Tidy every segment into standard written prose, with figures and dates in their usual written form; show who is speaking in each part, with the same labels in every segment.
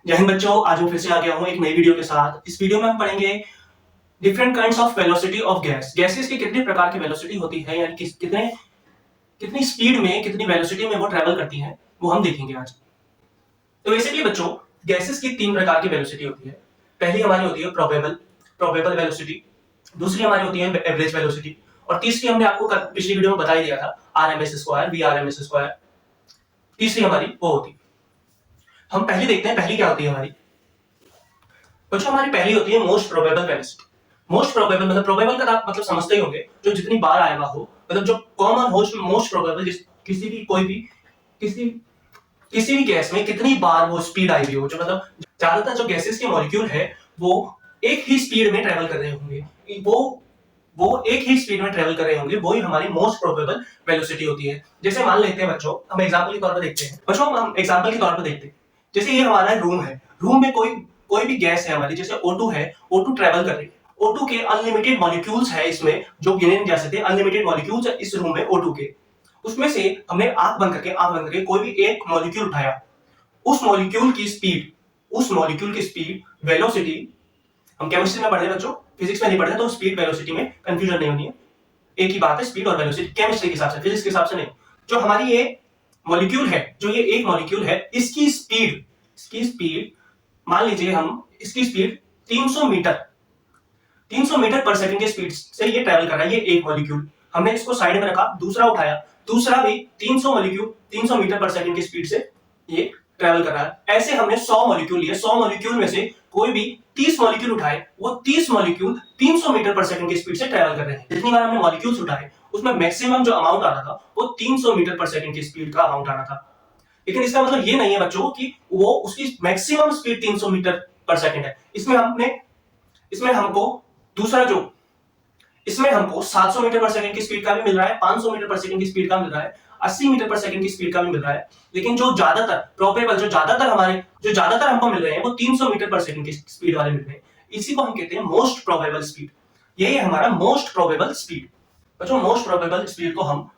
Speaker 1: जय हिंद बच्चों, आज मैं फिर से आ गया हूँ एक नई वीडियो के साथ। इस वीडियो में हम पढ़ेंगे different kinds of velocity of gas. Gases की कितने प्रकार की वेलोसिटी होती है, यानी कितने कितनी स्पीड में, कितनी वेलोसिटी में वो ट्रेवल करती हैं, वो हम देखेंगे आज। तो बेसिकली बच्चों, गैसेस की तीन प्रकार की वेलोसिटी होती है। पहली हमारी होती है प्रोबेबल वेलोसिटी, दूसरी हमारी होती है एवरेज वेलोसिटी, और तीसरी हमने आपको पिछली वीडियो में बता ही दिया था, आरएमएस स्क्वायर, वीआरएमएस स्क्वायर। तीसरी हमारी वो होती है। हम पहली देखते हैं, पहली क्या होती है हमारी। बच्चों, हमारी पहली होती है most probable velocity. Most probable मतलब प्रोबेबल का आप मतलब समझते ही होंगे, जो जितनी बार आएगा हो, मतलब जो कॉमन मोस्ट प्रोबेबल, किसी भी कोई भी किसी किसी भी गैस में कितनी बार वो स्पीड आई हुई हो, जो मतलब ज्यादातर जो गैसेस के मॉलिक्यूल है वो एक ही स्पीड में ट्रेवल कर रहे होंगे, वो एक ही स्पीड में ट्रेवल कर रहे होंगे, वही हमारी मोस्ट प्रोबेबल वेलोसिटी होती है। जैसे मान लेते हैं बच्चों, हम एग्जांपल के तौर पर देखते हैं। बच्चों, हम एग्जांपल के तौर पर देखते हैं, जैसे ये हमारा रूम है, रूम में कोई भी गैस है हमारी, जैसे O2 है, O2 ट्रेवल कर रही है। O2 के अनलिमिटेड मॉलिक्यूल्स है इसमें, जो गिने नहीं जा सकते, अनलिमिटेड मॉलिक्यूल्स है इस रूम में O2 के। उसमें से हमने आंख बंद करके कोई भी एक मॉलिक्यूल उठाया, उस मॉलिक्यूल की स्पीड वेलोसिटी, हम केमिस्ट्री में पढ़े बच्चों, फिजिक्स में नहीं पढ़े, तो स्पीड वेलोसिटी में कंफ्यूजन नहीं होनी है। एक ही बात है, स्पीड और वेलोसिटी, केमिस्ट्री के हिसाब से, फिजिक्स के हिसाब से नहीं। जो हमारी ये मॉलिक्यूल है, जो ये एक मॉलिक्यूल है, इसकी स्पीड मान लीजिए हम इसकी स्पीड 300 मीटर पर सेकंड की स्पीड से ये ट्रैवल कर रहा है, ये एक मॉलिक्यूल। हमने इसको साइड में रखा, दूसरा उठाया, दूसरा भी 300 मीटर पर सेकंड की स्पीड से ये ट्रैवल कर रहा है। ऐसे हमने 100 मॉलिक्यूल लिए, 100 मॉलिक्यूल में से कोई भी 30 मॉलिक्यूल उठाए, वो 30 मॉलिक्यूल 300 मीटर पर सेकंड की स्पीड से ट्रैवल कर रहे हैं। जितनी बार हमने मॉलिक्यूल्स उठाए, उसमें मैक्सिमम जो अमाउंट आ रहा था वो 300 मीटर पर सेकंड की स्पीड का अमाउंट आ रहा था। लेकिन इसका मतलब ये नहीं है बच्चों कि वो उसकी मैक्सिमम स्पीड 300 मीटर पर सेकंड है। इसमें हमको दूसरा जो इसमें हमको 700 मीटर पर सेकंड की स्पीड का भी मिल रहा है, 500 मीटर पर सेकंड की स्पीड का मिल रहा है, 80 मीटर पर सेकंड की स्पीड का भी मिल रहा है। लेकिन जो ज्यादातर हमको मिल रहे हैं, वो 300 मीटर पर सेकंड की स्पीड वाले मिल रहे हैं। इसी को हम कहते हैं मोस्ट प्रोबेबल स्पीड। यही है हमारा मोस्ट प्रोबेबल स्पीड। बच्चों, मोस्ट प्रोबेबल स्पीड को हम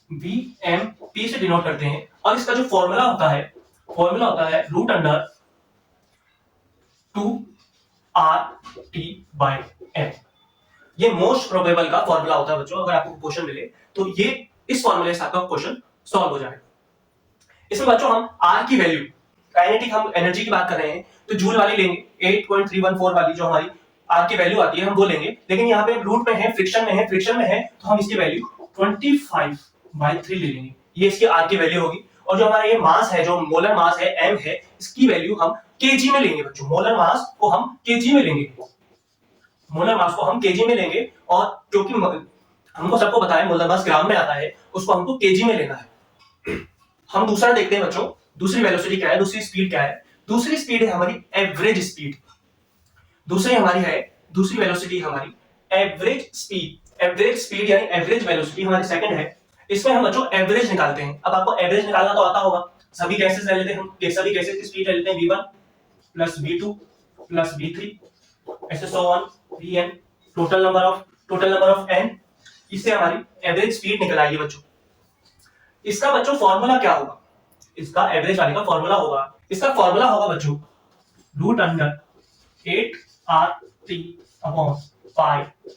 Speaker 1: VMP से डिनोट करते हैं, और इसका जो फॉर्मूला होता है √2RT/m। ये मोस्ट प्रोबेबल का फॉर्मूला होता है बच्चों। अगर आपको क्वेश्चन मिले तो ये इस फॉर्मूले से आपका क्वेश्चन सॉल्व हो जाएगा। इसमें बच्चों हम R की वैल्यू, काइनेटिक हम एनर्जी की बात कर रहे हैं, तो जूल वाली लेंगे, 8.314 वाली जो हमारी R की वैल्यू आती है, हम वो लेंगे। लेकिन यहाँ पे रूट में है, फ्रिक्शन में है, तो हम इसकी वैल्यू 25/3 ले लेंगे। ये इसकी R की वैल्यू होगी। और जो हमारा ये मास है, जो मोलर मास है, M है, इसकी वैल्यू हम केजी में लेंगे बच्चों। मोलर मास को हम केजी में लेंगे, और क्योंकि हमको सबको बताया मोलर मास ग्राम में आता है, उसको हमको केजी में लेना है। हम दूसरा देखते हैं बच्चों, दूसरी वेलोसिटी क्या है, दूसरी स्पीड क्या है। दूसरी स्पीड है हमारी एवरेज स्पीड। दूसरी वेलोसिटी हमारी एवरेज स्पीड यानी एवरेज वेलोसिटी हमारी सेकंड है। इसमें हम बच्चों एवरेज निकालते हैं। अब आपको एवरेज निकालना तो आता होगा। सभी गैसेस ले लेते हैं हम, सभी गैसेस की स्पीड ले लेते हैं, V1 plus V2 plus V3 ऐसे so on, Vn, total number of n। इससे हमारी एवरेज स्पीड निकल आएगी बच्चों। इसका बच्चों फॉर्मूला क्या होगा? इसका एवरेज वाले का फॉर्मूला होगा बच्चों √8RT/m।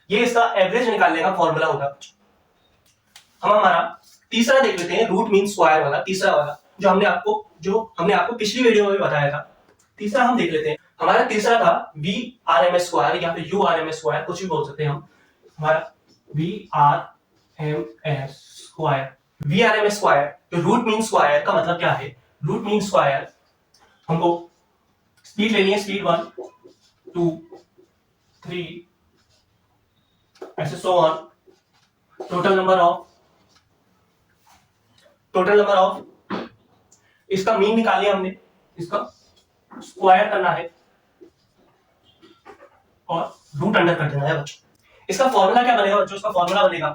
Speaker 1: ये इसका एवरेज निकालने का फॉर्मूला होगा बच्चों। हम हमारा तीसरा देख लेते हैं, रूट मीन स्क्वायर वाला, तीसरा वाला जो हमने आपको पिछली वीडियो में बताया था। तीसरा हम देख लेते हैं। हमारा तीसरा था VRMS स्क्वायर, या फिर URMS स्क्वायर, कुछ भी बोल सकते हैं हम। हमारा VRMS स्क्वायर, तो रूट मीन स्क्वायर का मतलब क्या है? रूट मीन स्क्वायर हमको स्पीड लेनी है, स्पीड 1 2 3 ऐसे so on, total number of इसका मीन निकाल लिया हमने, इसका स्क्वायर करना है और रूट अंडर कर देना है बच्चों। इसका फॉर्मूला क्या बनेगा बच्चों? इसका फॉर्मूला बनेगा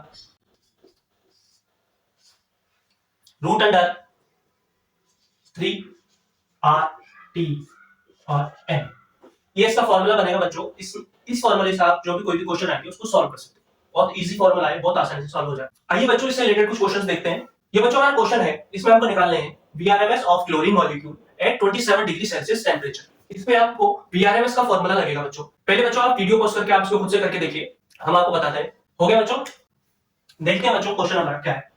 Speaker 1: रूट अंडर 3RT/m। ये इसका फॉर्मूला बनेगा बच्चों। इस फॉर्मूले से आप जो भी कोई भी क्वेश्चन आएंगे उसको सॉल्व कर सकते हैं। बहुत इजी फॉर्मूला है, बहुत आसानी से सॉल्व हो जाएगा। आइए बच्चों, इससे रिलेटेड कुछ क्वेश्चंस देखते हैं। ये बच्चों हमारा क्वेश्चन है, इसमें हमको निकालने हैं VRMS of chlorine molecule eight 27 degree Celsius temperature. इसमें आपको VRMS का फॉर्मूला लगेगा बच्चों। पहले बच्चों आप वीडियो पॉज करके आप इसको खुद से करके देखिए, हम आपको बताते हैं। हो गया बच्चों? देखते हैं बच्चों क्वेश्चन नंबर क्या है।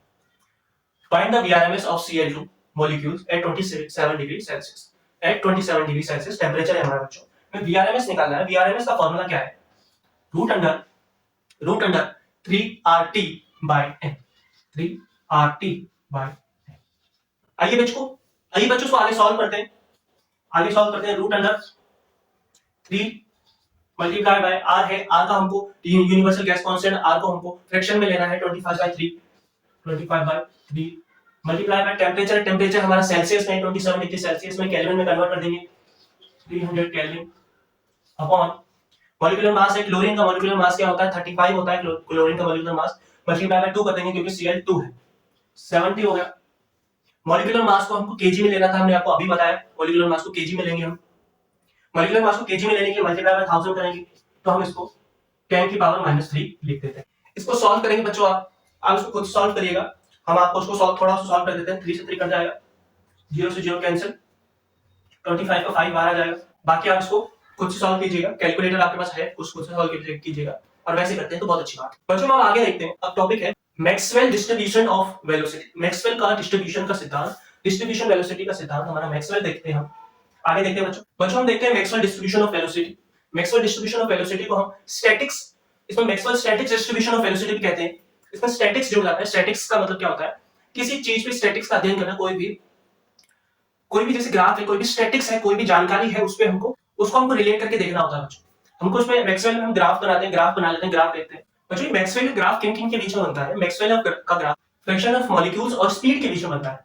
Speaker 1: Find the VRMS of Cl2 molecules at 27 degree Celsius. At 27 degree Celsius temperature है हमारा बच्चों। में VRMS निकालना है। VRMS का फॉर्मूला क्या है? Root under 3RT by n। 3RT by n। आइए बच्चों इसको आगे सॉल्व करते हैं। Root under 3 multiply by r है। r का हमको यूनिवर्सल गैस कांस्टेंट r को हमको फ्रैक्शन में लेना है 25/3 मल्टीप्लाई बाय टेम्परेचर हमारा सेल्सियस में 27 डिग्री सेल्सियस में केल्विन में कन्वर्ट कर देंगे 300 केल्विन अपॉन मॉलिक्यूलर मास है। क्लोरीन का मॉलिक्यूलर मास क्या होता है? 35 होता है क्लोरीन का मॉलिक्यूलर मास। मल्टीप्लाई बाय 2 कर देंगे क्योंकि Cl2 है 70 हो गया। मॉलिक्यूलर मास को हमको केजी में लेना था, हमने आपको अभी बताया। मॉलिक्यूलर मास को केजी में लेंगे हम। मॉलिक्यूलर मास को केजी में लेने के लिए मल्टीप्लाई बाय 1000 करेंगे तो हम इसको 10 की पावर -3 लिख देते हैं। इसको सॉल्व करेंगे बच्चों, आप इसको खुद सॉल्व करिएगा। हम आपको उसको थोड़ा सा सॉल्व कर देते हैं। 3 से 3 कट जाएगा, 0 से 0 कैंसिल, 25 का 5 बाहर आ जाएगा। बाकी आप इसको खुद से सॉल्व कीजिएगा, कैलकुलेटर आपके पास है, उसको खुद से सॉल्व कीजिएगा और वैसे करते हैं तो बहुत अच्छी बात। बच्चों हम आगे देखते हैं। अब टॉपिक है Maxwell distribution of velocity. Maxwell का डिस्ट्रीब्यूशन का सिद्धांत, डिस्ट्रीब्यूशन वेलोसिटी का सिद्धांत हमारा मैक्सवेल देखते हैं हम। आगे देखते हैं बच्चों हम देखते हैं Maxwell distribution of velocity. Maxwell distribution of velocity को हम स्टैटिक्स, इसमें Maxwell statics distribution of velocity भी कहते हैं। इसमें स्टैटिक्स जो होता है, स्टैटिक्स का मतलब क्या होता है? किसी चीज पे स्टैटिक्स का अध्ययन करना। कोई भी जैसे ग्राफ है, कोई भी स्टैटिक्स है, कोई भी जानकारी है, उस पे उसको हमको रिलेट करके देखना होता है बच्चों। हमको उसमें मैक्सवेल में हम ग्राफ बनाते हैं, ग्राफ बना लेते हैं, ग्राफ देखते हैं बच्चों। मैक्सवेल का ग्राफ किन किन के बीच में बनता है? मैक्सवेल का ग्राफ फ्रैक्शन ऑफ मॉलिक्यूल्स और स्पीड के बीच में बनता है।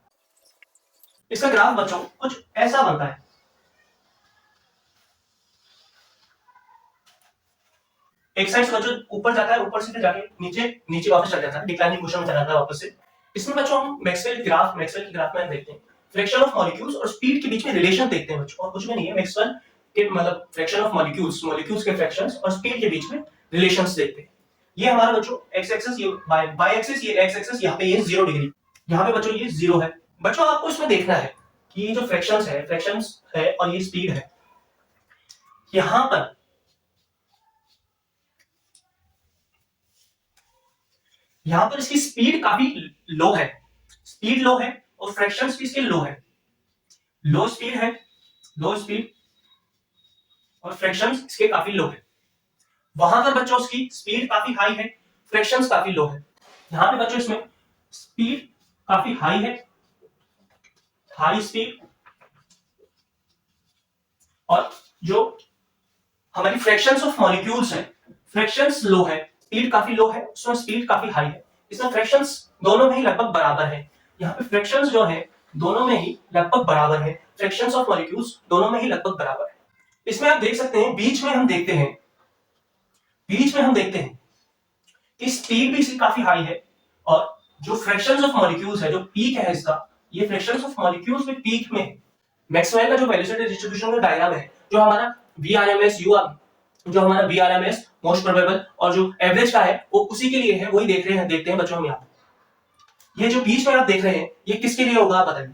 Speaker 1: इसका ग्राफ बच्चों कुछ ऐसा बनता है। एक साइड से बच्चों ऊपर जाता है, ऊपर से फिर जाके नीचे वापस चल जाता है, डिक्लाइनिंग मोशन में चला जाता है वापस से। इसमें बच्चों हम मैक्सवेल के ग्राफ में देखते हैं फ्रैक्शन ऑफ मॉलिक्यूल्स और स्पीड के बीच में रिलेशन देखते हैं बच्चों, और कुछ भी नहीं है। मैक्सवेल के मतलब फ्रैक्शन ऑफ मॉलिक्यूल्स के फ्रैक्शंस और स्पीड के बीच में रिलेशंस देखते हैं। ये हमारा बच्चों एक्स एक्सिस, ये वाई एक्सिस, ये एक्स एक्सिस, यहाँ पे ये 0 डिग्री, यहाँ पे बच्चों ये 0 है। बच्चों आपको इसमें देखना है कि ये जो फ्रैक्शंस है और ये स्पीड है, यहाँ पर इसकी स्पीड काफी लो है, और फ्रैक्शंस भी इसके लो है। लो स्पीड और फ्रैक्शंस इसके काफी लो है। वहां पर बच्चों उसकी स्पीड काफी हाई है, फ्रैक्शंस काफी लो है। यहाँ पे बच्चों इसमें स्पीड काफी हाई है, हाई स्पीड, और जो हमारी फ्रैक्शंस ऑफ मॉलिक्यूल्स है, फ्रैक्शंस लो है, स्पीड काफी लो है, उसमें स्पीड काफी हाई है। इसमें फ्रैक्शंस दोनों में ही लगभग बराबर है। यहाँ पे फ्रैक्शंस जो है दोनों में ही लगभग बराबर है, फ्रैक्शंस ऑफ मॉलिक्यूल्स दोनों में ही लगभग बराबर है। इसमें आप देख सकते हैं बीच में हम देखते हैं कि स्पीड भी इसकी काफी हाई है, और जो फ्रैक्शंस ऑफ मॉलिक्यूल्स है, जो पीक है इसका, ये फ्रैक्शंस ऑफ मॉलिक्यूल्स में पीक में है। मैक्सवेल का जो वेलोसिटी डिस्ट्रीब्यूशन का डायग्राम है, जो हमारा VRMS मोस्ट प्रोबेबल और जो एवरेज का है, वो उसी के लिए है, वही देखते हैं बच्चों हम यहाँ। ये जो बीच में आप देख रहे हैं, ये किसके लिए होगा आप बताइए?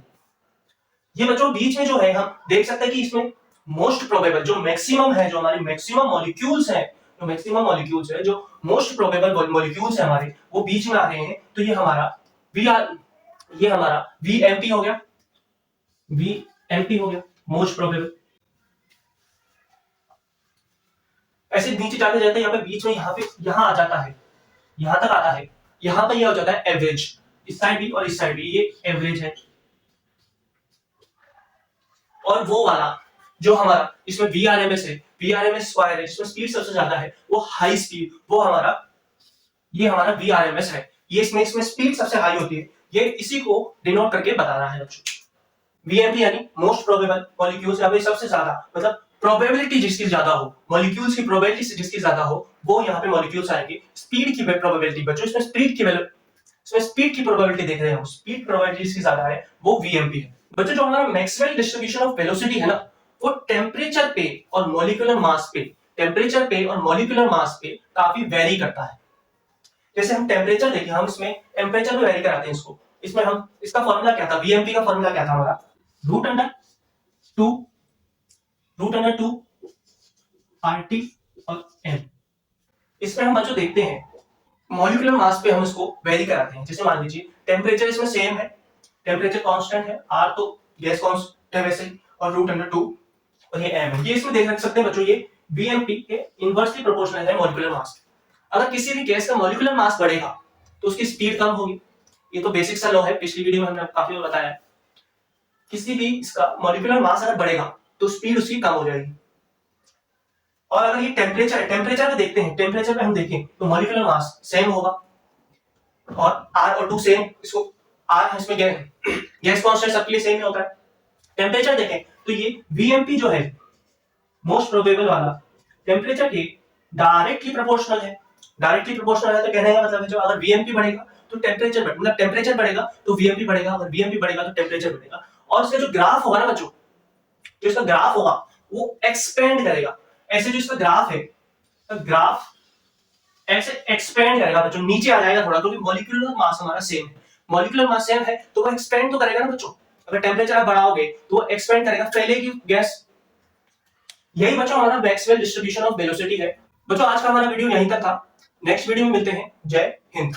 Speaker 1: ये बच्चों बीच में जो है, हम देख सकते हैं कि इसमें मोस्ट प्रोबेबल जो मैक्सिमम है, जो हमारे मैक्सिमम मॉलिक्यूल्स है, जो मोस्ट प्रोबेबल मॉलिक्यूल्स है हमारे, वो बीच में आ रहे हैं। तो ये हमारा VMP हो गया, मोस्ट प्रोबेबल। ऐसे नीचे जाते जाते यहाँ पे बीच में यहाँ आ जाता है, यहाँ तक आता है, यहाँ पे ये हो जाता है एवरेज। इस साइड भी और इस साइड भी ये एवरेज है। और वो वाला जो हमारा इसमें VRMS स्क्वायर है, जिसमें स्पीड सबसे ज्यादा है, वो हाई स्पीड, ये हमारा VRMS है। ये इसमें स्पीड सबसे हाई होती है, ये इसी को डिनोट करके बता रहा है बच्चों। VMP यानी मोस्ट प्रोबेबल मॉलिक्यूल्स, यहाँ पे सबसे ज्यादा, मतलब प्रोबेबिलिटी जिसकी ज्यादा हो, मॉलिक्यूल्स की प्रोबेबिलिटी जिसकी ज्यादा हो, वो यहाँ पे मॉलिक्यूल्स आएंगे। स्पीड की प्रोबेबिलिटी बच्चों, इसमें स्पीड की प्रोबेबिलिटी देख रहे हैं, स्पीड प्रोबेबिलिटी जिसकी ज्यादा है वो VMP है। बच्चों जो हमारा मैक्सवेल डिस्ट्रीब्यूशन ऑफ वेलोसिटी है ना, वो टेम्परेचर पे और मॉलिक्यूलर मास पे काफी वेरी करता है। जैसे हम टेम्परेचर देखें, हम इसमें टेम्परेचर पे वेरी कराते हैं इसको। इसमें हम इसका फॉर्मूला क्या था? VMP का फॉर्मूला क्या था हमारा? रूट अंडर 2 √2 RT और M। इसमें हम बच्चों देखते हैं मॉलिक्यूलर मास पे हम इसको वेरी कराते हैं। जैसे मान लीजिए टेम्परेचर इसमें सेम है, टेम्परेचर कांस्टेंट है, R तो गैस कांस्टेंट है वैसे ही, और √2 और ये M है। ये इसमें देख सकते हैं बच्चों, ये VMP के इनवर्सली प्रोपोर्शनल है मॉलिक्यूलर मास। अगर किसी भी गैस का मॉलिक्यूलर मास बढ़ेगा तो उसकी स्पीड कम होगी। ये तो बेसिक सा लॉ है, पिछली वीडियो में हमने काफी बार बताया है। किसी भी इसका मॉलिक्यूलर मास अगर बढ़ेगा तो स्पीड उसकी कम हो जाएगी। और अगर ये टेम्परेचर पे देखते हैं, टेम्परेचर पे हम देखें तो मॉलिक्यूलर मास सेम होगा और R और 2 सेम, इसको R है इसमें गैस कांस्टेंट सबके लिए सेम ही होता है। टेम्परेचर देखें तो ये VMP जो है मोस्ट प्रोबेबल वाला टेम्परेचर के डायरेक्टली प्रोपोर्शनल है। डायरेक्टली प्रोपोर्शनल है तो कहने का मतलब है जो अगर VMP बढ़ेगा तो टेम्परेचर मतलब टेम्परेचर बढ़ेगा तो VMP बढ़ेगा, अगर VMP बढ़ेगा तो टेम्परेचर बढ़ेगा। और इसका जो ग्राफ होगा ना बच्चों, जो इसका ग्राफ होगा वो एक्सपेंड करेगा। ऐसे जो इसका ग्राफ है, ग्राफ ऐसे एक्सपेंड करेगा बच्चों, नीचे आ जाएगा थोड़ा, क्योंकि मॉलिक्यूलर मास हमारा सेम है। मॉलिक्यूलर मास सेम है तो वो एक्सपेंड तो करेगा ना बच्चों। अगर टेम्परेचर आप बढ़ाओगे तो वो एक्सपेंड करेगा, फैलेगी गैस। यही बच्चों हमारा मैक्सवेल डिस्ट्रीब्यूशन ऑफ वेलोसिटी है। बच्चों आज का हमारा वीडियो यहीं तक था। नेक्स्ट वीडियो में मिलते हैं। जय हिंद।